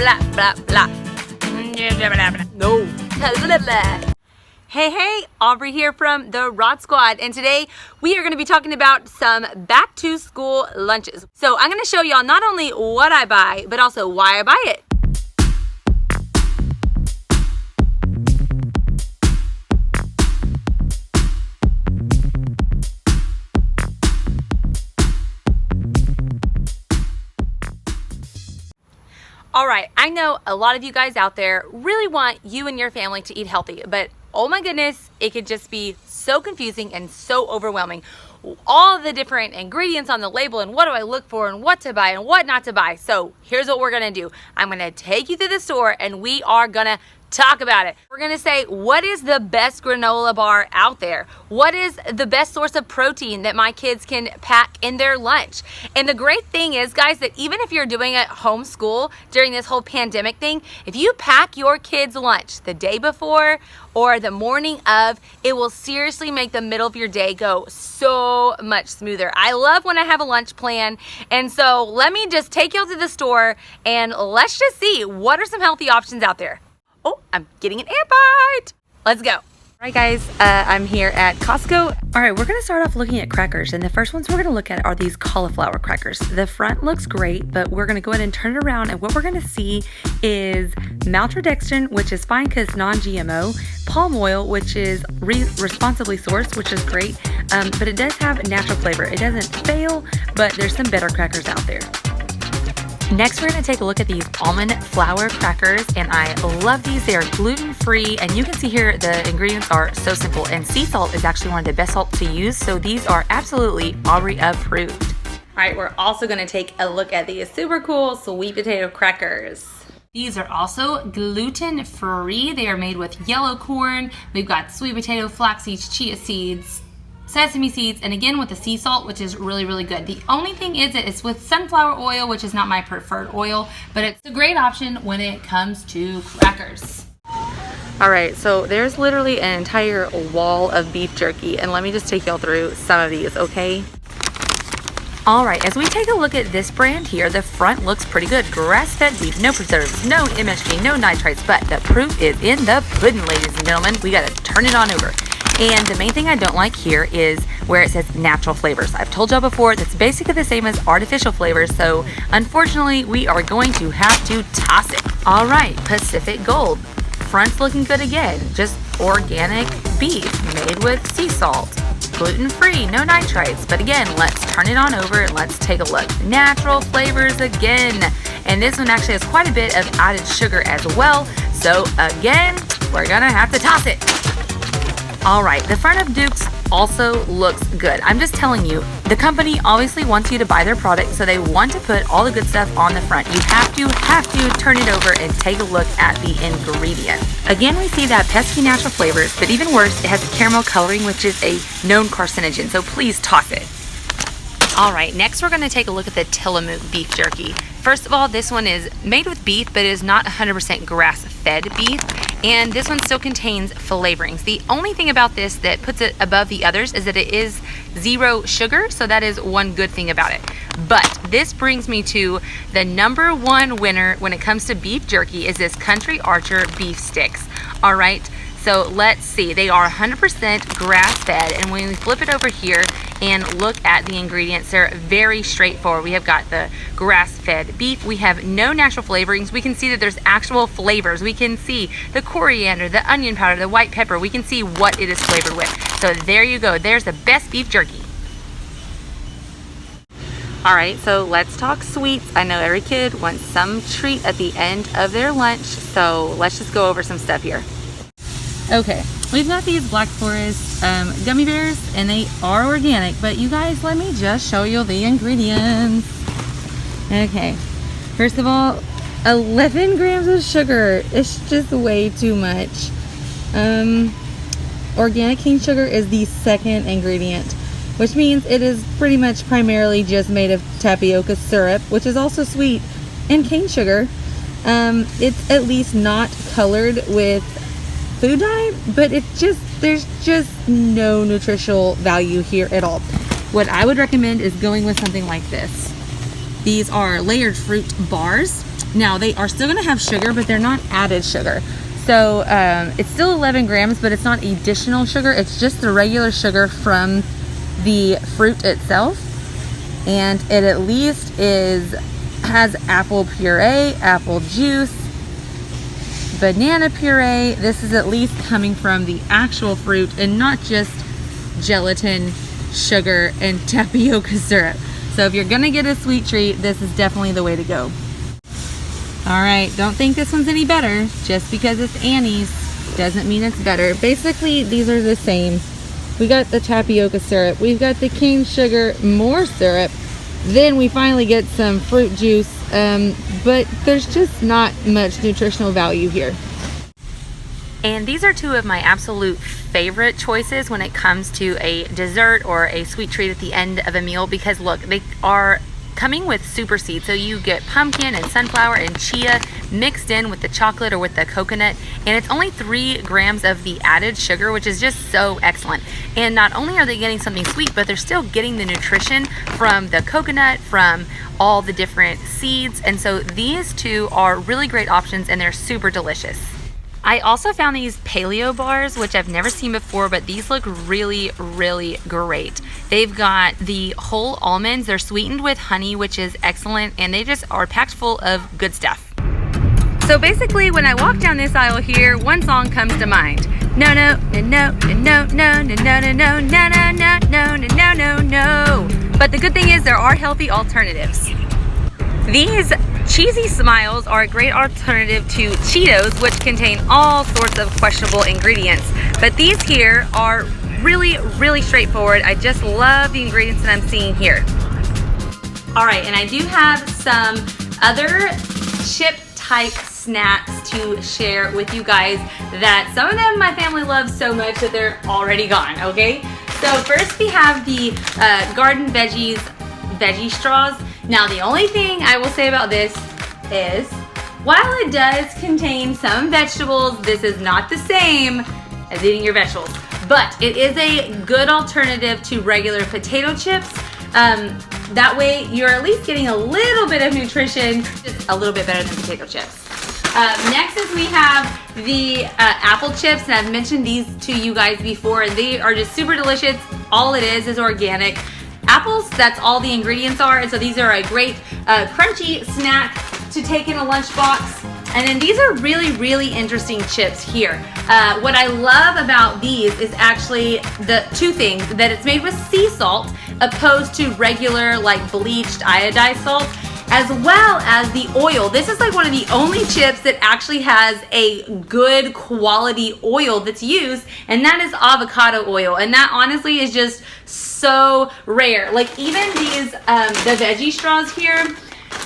blah, blah, blah. No. Hey, Aubrey here from the Rod Squad, and today we are going to be talking about some back to school lunches. So I'm going to show y'all not only what I buy, but also why I buy it. All right, I know a lot of you guys out there really want you and your family to eat healthy, but oh my goodness, it could just be so confusing and so overwhelming. All the different ingredients on the label and what do I look for and what to buy and what not to buy. So here's what we're gonna do. I'm gonna take you to the store and we are gonna talk about it. We're gonna say, what is the best granola bar out there? What is the best source of protein that my kids can pack in their lunch? And the great thing is, guys, that even if you're doing it homeschool during this whole pandemic thing, if you pack your kids' lunch the day before or the morning of, it will seriously make the middle of your day go so much smoother. I love when I have a lunch plan. And so let me just take you to the store and let's just see what are some healthy options out there. Oh, I'm getting an ant bite. Let's go. All right, guys, I'm here at Costco. All right, we're gonna start off looking at crackers, and the first ones we're gonna look at are these cauliflower crackers. The front looks great, but we're gonna go ahead and turn it around, and what we're gonna see is maltodextrin, which is fine because non-GMO, palm oil, which is responsibly sourced, which is great, but it does have natural flavor. It doesn't fail, but there's some better crackers out there. Next, we're going to take a look at these almond flour crackers, and I love these. They are gluten-free, and you can see here the ingredients are so simple, and sea salt is actually one of the best salts to use, so these are absolutely Aubrey approved. All right, we're also going to take a look at these super cool sweet potato crackers. These are also gluten-free. They are made with yellow corn. We've got sweet potato, flax seeds, chia seeds, sesame seeds, and again with the sea salt, which is really, really good. The only thing is that it's with sunflower oil, which is not my preferred oil, but it's a great option when it comes to crackers. All right, so there's literally an entire wall of beef jerky, and let me just take y'all through some of these, okay? All right, as we take a look at this brand here, the front looks pretty good. Grass-fed beef, no preservatives, no MSG, no nitrates, but the proof is in the pudding, ladies and gentlemen. We gotta turn it on over. And the main thing I don't like here is where it says natural flavors. I've told y'all before, that's basically the same as artificial flavors, so unfortunately, we are going to have to toss it. All right, Pacific Gold. Front's looking good again. Just organic beef made with sea salt. Gluten-free, no nitrates. But again, let's turn it on over and let's take a look. Natural flavors again. And this one actually has quite a bit of added sugar as well. So again, we're gonna have to toss it. All right, the front of Duke's also looks good. I'm just telling you, the company obviously wants you to buy their product, so they want to put all the good stuff on the front. You have to turn it over and take a look at the ingredients. Again, we see that pesky natural flavors, but even worse, it has caramel coloring, which is a known carcinogen, so please toss it. All right, next we're gonna take a look at the Tillamook beef jerky. First of all, this one is made with beef, but it is not 100% grass-fed beef. And this one still contains flavorings. The only thing about this that puts it above the others is that it is 0 sugar, so that is one good thing about it. But this brings me to the #1 winner when it comes to beef jerky is this Country Archer beef sticks. All right, so let's see. They are 100% grass-fed, and when we flip it over here and look at the ingredients, they're very straightforward. We have got the grass-fed beef. We have no natural flavorings. We can see that there's actual flavors. We can see the coriander, the onion powder, the white pepper. We can see what it is flavored with. So there you go. There's the best beef jerky. All right, so let's talk sweets. I know every kid wants some treat at the end of their lunch, so let's just go over some stuff here. Okay, we've got these Black Forest gummy bears, and they are organic, but you guys, let me just show you the ingredients. Okay, first of all, 11 grams of sugar. It's just way too much. Organic cane sugar is the second ingredient, which means it is pretty much primarily just made of tapioca syrup, which is also sweet, and cane sugar. It's at least not colored with food dye, but there's just no nutritional value here at all. What I would recommend is going with something like this. These are layered fruit bars. Now they are still gonna have sugar, but they're not added sugar. So it's still 11 grams, but it's not additional sugar. It's just the regular sugar from the fruit itself. And it at least has apple puree, apple juice, banana puree. This is at least coming from the actual fruit and not just gelatin, sugar, and tapioca syrup. So if you're gonna get a sweet treat, this is definitely the way to go. All right, don't think this one's any better. Just because it's Annie's doesn't mean it's better. Basically, these are the same. We got the tapioca syrup, we've got the cane sugar, more syrup, then we finally get some fruit juice, but there's just not much nutritional value here. And these are two of my absolute favorite choices when it comes to a dessert or a sweet treat at the end of a meal, because look, they are coming with super seeds. So you get pumpkin and sunflower and chia mixed in with the chocolate or with the coconut, and it's only 3 grams of the added sugar, which is just so excellent. And not only are they getting something sweet, but they're still getting the nutrition from the coconut, from all the different seeds. And so these two are really great options, and they're super delicious. I also found these paleo bars, which I've never seen before, but these look really, really great. They've got the whole almonds. They're sweetened with honey, which is excellent, and they just are packed full of good stuff. So basically, when I walk down this aisle here, one song comes to mind. No, no, no, no, no, no, no, no, no, no, no, no, no, no, no, no, no. But the good thing is there are healthy alternatives. These cheesy smiles are a great alternative to Cheetos, which contain all sorts of questionable ingredients. But these here are really, really straightforward. I just love the ingredients that I'm seeing here. All right, and I do have some other chip type snacks to share with you guys that some of them my family loves so much that they're already gone, okay? So first we have the Garden Veggies veggie straws. Now the only thing I will say about this is, while it does contain some vegetables, this is not the same as eating your vegetables, but it is a good alternative to regular potato chips. That way you're at least getting a little bit of nutrition, just a little bit better than potato chips. Next is we have the apple chips, and I've mentioned these to you guys before, and they are just super delicious. All it is organic apples. That's all the ingredients are, and so these are a great crunchy snack to take in a lunchbox. And then these are really, really interesting chips here. What I love about these is actually the two things, that it's made with sea salt opposed to regular like bleached iodized salt, as well as the oil. This is like one of the only chips that actually has a good quality oil that's used, and that is avocado oil. And that honestly is just so rare. Like even these, the veggie straws here,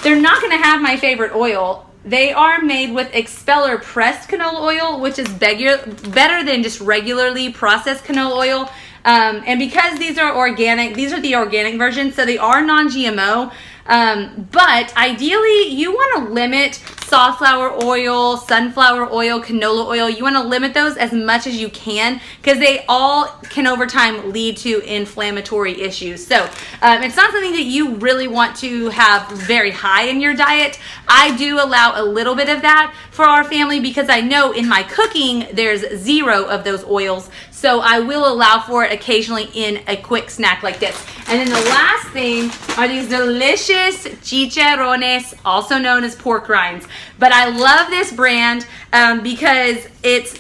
they're not gonna have my favorite oil. They are made with expeller pressed canola oil, which is better than just regularly processed canola oil. And because these are organic, these are the organic versions, so they are non-GMO. But ideally you want to limit safflower oil, sunflower oil, canola oil. You want to limit those as much as you can, because they all can over time lead to inflammatory issues. So it's not something that you really want to have very high in your diet. I do allow a little bit of that for our family because I know in my cooking there's 0 of those oils. So I will allow for it occasionally in a quick snack like this. And then the last thing are these delicious chicharrones, also known as pork rinds. But I love this brand because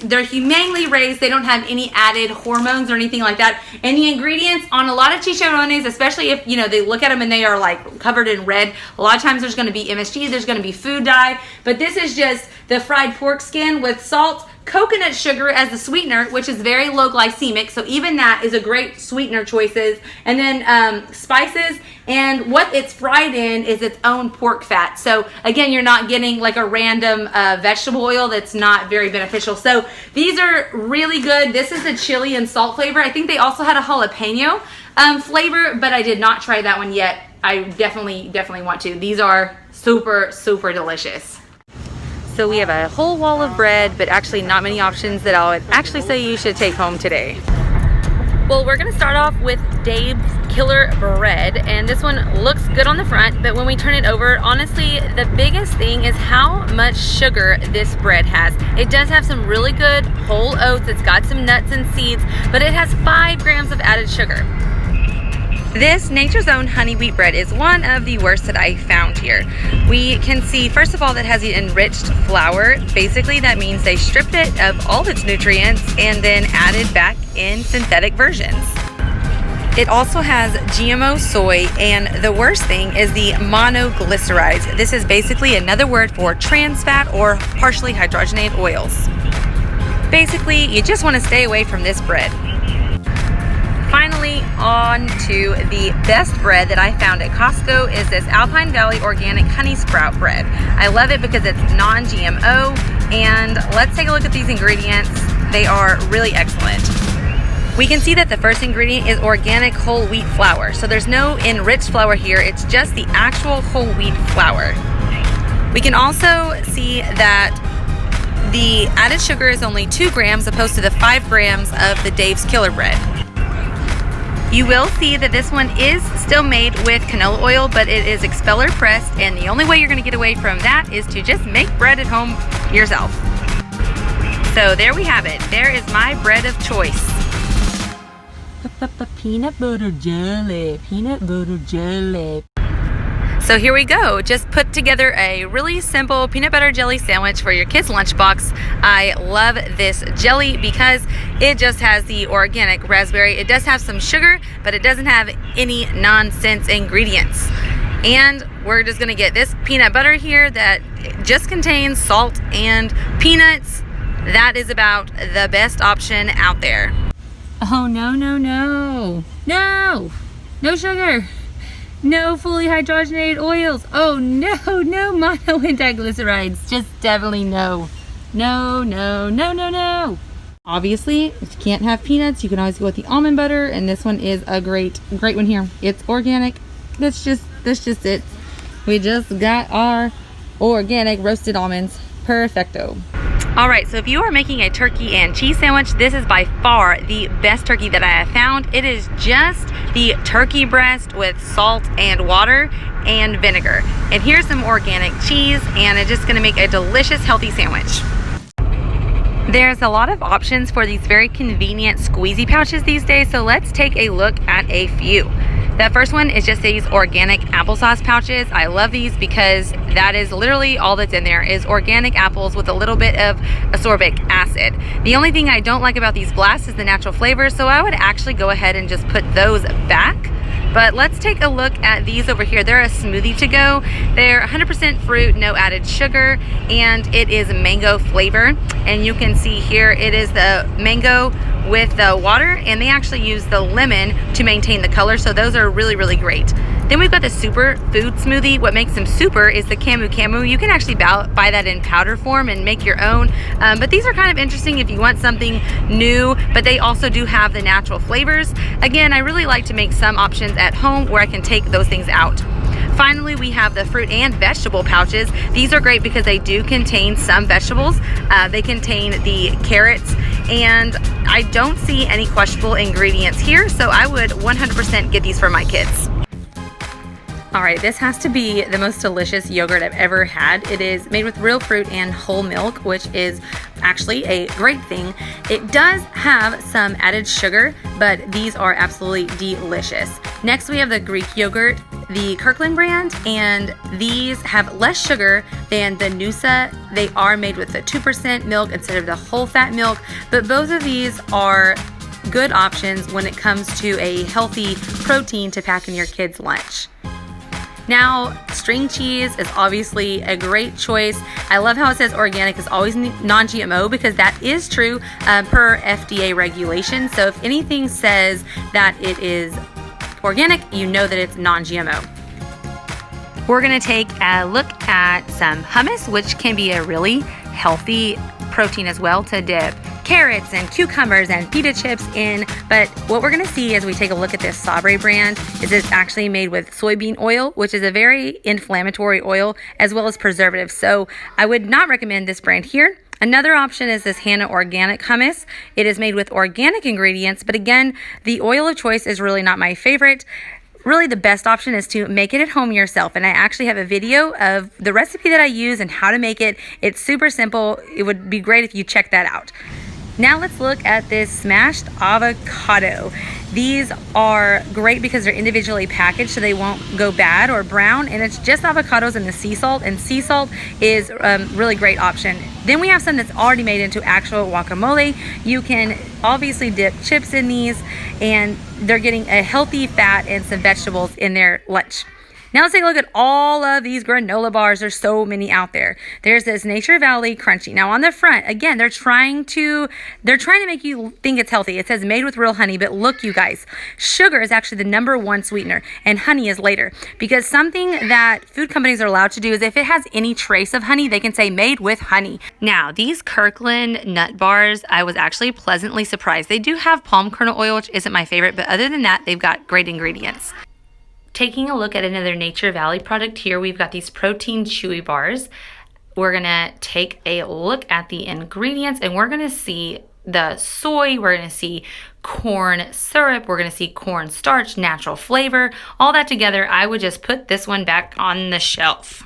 they're humanely raised. They don't have any added hormones or anything like that. And the ingredients on a lot of chicharrones, especially if they look at them and they are like covered in red, a lot of times there's going to be MSG, there's going to be food dye. But this is just the fried pork skin with salt, coconut sugar as the sweetener, which is very low glycemic, so even that is a great sweetener choices. And then spices, and what it's fried in is its own pork fat. So again, you're not getting like a random vegetable oil that's not very beneficial. So these are really good. This is the chili and salt flavor. I think they also had a jalapeno flavor, but I did not try that one yet. I definitely want to. These are super, super delicious. So we have a whole wall of bread, but actually not many options that I would actually say you should take home today. Well, we're gonna start off with Dave's Killer bread, and this one looks good on the front, but when we turn it over, honestly, the biggest thing is how much sugar this bread has. It does have some really good whole oats, it's got some nuts and seeds, but it has 5 grams of added sugar. This Nature's Own honey wheat bread is one of the worst that I found here. We can see, first of all, that it has the enriched flour. Basically, that means they stripped it of all its nutrients and then added back in synthetic versions. It also has GMO soy, and the worst thing is the monoglycerides. This is basically another word for trans fat or partially hydrogenated oils. Basically, you just want to stay away from this bread. Finally, on to the best bread that I found at Costco is this Alpine Valley Organic Honey Sprout bread. I love it because it's non-GMO, and let's take a look at these ingredients. They are really excellent. We can see that the first ingredient is organic whole wheat flour. So there's no enriched flour here, it's just the actual whole wheat flour. We can also see that the added sugar is only 2 grams opposed to the 5 grams of the Dave's Killer bread. You will see that this one is still made with canola oil, but it is expeller pressed, and the only way you're going to get away from that is to just make bread at home yourself. So there we have it. There is my bread of choice. Peanut butter jelly, peanut butter jelly. So here we go, just put together a really simple peanut butter jelly sandwich for your kids' lunchbox. I love this jelly because it just has the organic raspberry. It does have some sugar, but it doesn't have any nonsense ingredients. And we're just gonna get this peanut butter here that just contains salt and peanuts. That is about the best option out there. Oh, no, no, no. No! No sugar! No fully hydrogenated oils. Oh no, no mono and diglycerides. Just definitely no. No, no, no, no, no. Obviously, if you can't have peanuts, you can always go with the almond butter, and this one is a great one here. It's organic. That's just it. We just got our organic roasted almonds. Perfecto. All right, so if you are making a turkey and cheese sandwich, this is by far the best turkey that I have found. It is just the turkey breast with salt and water and vinegar. And here's some organic cheese, and it's just gonna make a delicious, healthy sandwich. There's a lot of options for these very convenient squeezy pouches these days, so let's take a look at a few. That first one is just these organic applesauce pouches. I love these because that is literally all that's in there is organic apples with a little bit of ascorbic acid. The only thing I don't like about these blasts is the natural flavors, so I would actually go ahead and just put those back. But let's take a look at these over here. They're a smoothie to go. They're 100% fruit, no added sugar, and it is mango flavor. And you can see here it is the mango with the water, and they actually use the lemon to maintain the color, so those are really, really great. Then we've got the super food smoothie. What makes them super is the camu. You can actually buy that in powder form and make your own, but these are kind of interesting if you want something new, but they also do have the natural flavors. Again, I really like to make some options at home where I can take those things out. Finally, we have the fruit and vegetable pouches. These are great because they do contain some vegetables. They contain the carrots, and I don't see any questionable ingredients here, so I would 100% get these for my kids. All right, this has to be the most delicious yogurt I've ever had. It is made with real fruit and whole milk, which is actually a great thing. It does have some added sugar, but these are absolutely delicious. Next, we have the Greek yogurt, the Kirkland brand, and these have less sugar than the Noosa. They are made with the 2% milk instead of the whole fat milk, but both of these are good options when it comes to a healthy protein to pack in your kids' lunch. Now, string cheese is obviously a great choice. I love how it says organic is always non-GMO because that is true per FDA regulation. So if anything says that it is organic, you know that it's non-GMO. We're gonna take a look at some hummus, which can be a really healthy protein as well to dip carrots and cucumbers and pita chips in. But what we're gonna see as we take a look at this Savory brand is it's actually made with soybean oil, which is a very inflammatory oil, as well as preservatives. So I would not recommend this brand here. Another option is this Hannah organic hummus. It is made with organic ingredients, but again, the oil of choice is really not my favorite. Really, the best option is to make it at home yourself. And I actually have a video of the recipe that I use and how to make it. It's super simple. It would be great if you check that out. Now let's look at this smashed avocado. These are great because they're individually packaged so they won't go bad or brown, and it's just avocados and the sea salt, and sea salt is a really great option. Then we have some that's already made into actual guacamole. You can obviously dip chips in these, and they're getting a healthy fat and some vegetables in their lunch. Now let's take a look at all of these granola bars. There's so many out there. There's this Nature Valley Crunchy. Now on the front, again, they're trying to make you think it's healthy. It says made with real honey, but look, you guys, sugar is actually the #1 sweetener, and honey is later. Because something that food companies are allowed to do is if it has any trace of honey, they can say made with honey. Now, these Kirkland nut bars, I was actually pleasantly surprised. They do have palm kernel oil, which isn't my favorite, but other than that, they've got great ingredients. Taking a look at another Nature Valley product here, we've got these protein chewy bars. We're gonna take a look at the ingredients, and we're gonna see the soy, we're gonna see corn syrup, we're gonna see corn starch, natural flavor, all that together. I would just put this one back on the shelf.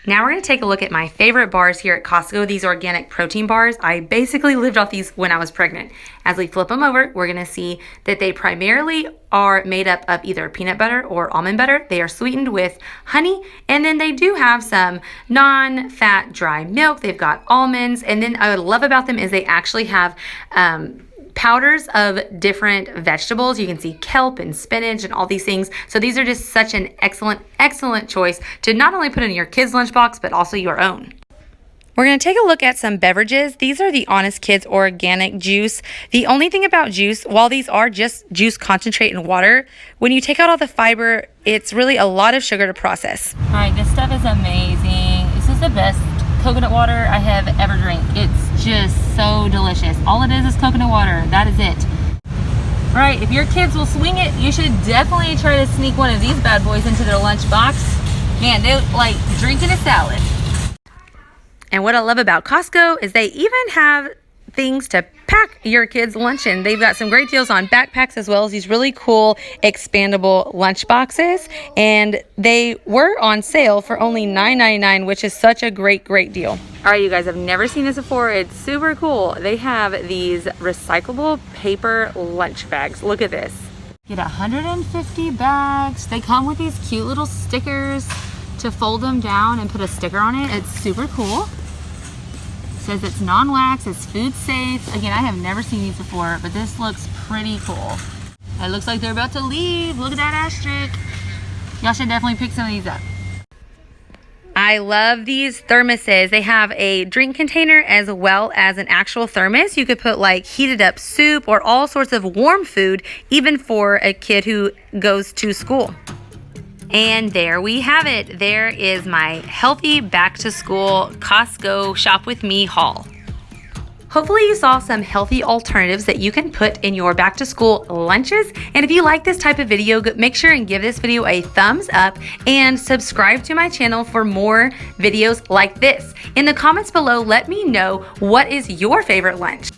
Now we're going to take a look at my favorite bars here at Costco, these organic protein bars. I basically lived off these when I was pregnant. As we flip them over, we're going to see that they primarily are made up of either peanut butter or almond butter. They are sweetened with honey, and then they do have some non-fat dry milk. They've got almonds, and then I love about them is they actually have powders of different vegetables. You can see kelp and spinach and all these things. So these are just such an excellent choice to not only put in your kids' lunchbox, but also your own. We're going to take a look at some beverages. These are the Honest Kids organic juice. The only thing about juice, while these are just juice concentrate and water, when you take out all the fiber, it's really a lot of sugar to process. All right, this stuff is amazing. This is the best coconut water I have ever drank. It's just so delicious. All it is coconut water. That is it. All right, if your kids will swing it, you should definitely try to sneak one of these bad boys into their lunchbox. Man, they like drinking a salad. And what I love about Costco is they even have things to pack your kids' lunch in. They've got some great deals on backpacks as well as these really cool expandable lunch boxes. And they were on sale for only $9.99, which is such a great deal. All right, you guys, I've never seen this before. It's super cool. They have these recyclable paper lunch bags. Look at this. Get 150 bags. They come with these cute little stickers to fold them down and put a sticker on it. It's super cool. Says it's non-wax, it's food safe. Again, I have never seen these before, but this looks pretty cool. It looks like they're about to leave. Look at that asterisk. Y'all should definitely pick some of these up. I love these thermoses. They have a drink container as well as an actual thermos. You could put like heated up soup or all sorts of warm food, even for a kid who goes to school. And there we have it. There is my healthy back to school Costco shop with me haul. Hopefully you saw some healthy alternatives that you can put in your back to school lunches. And if you like this type of video, make sure and give this video a thumbs up and subscribe to my channel for more videos like this. In the comments below, let me know what is your favorite lunch.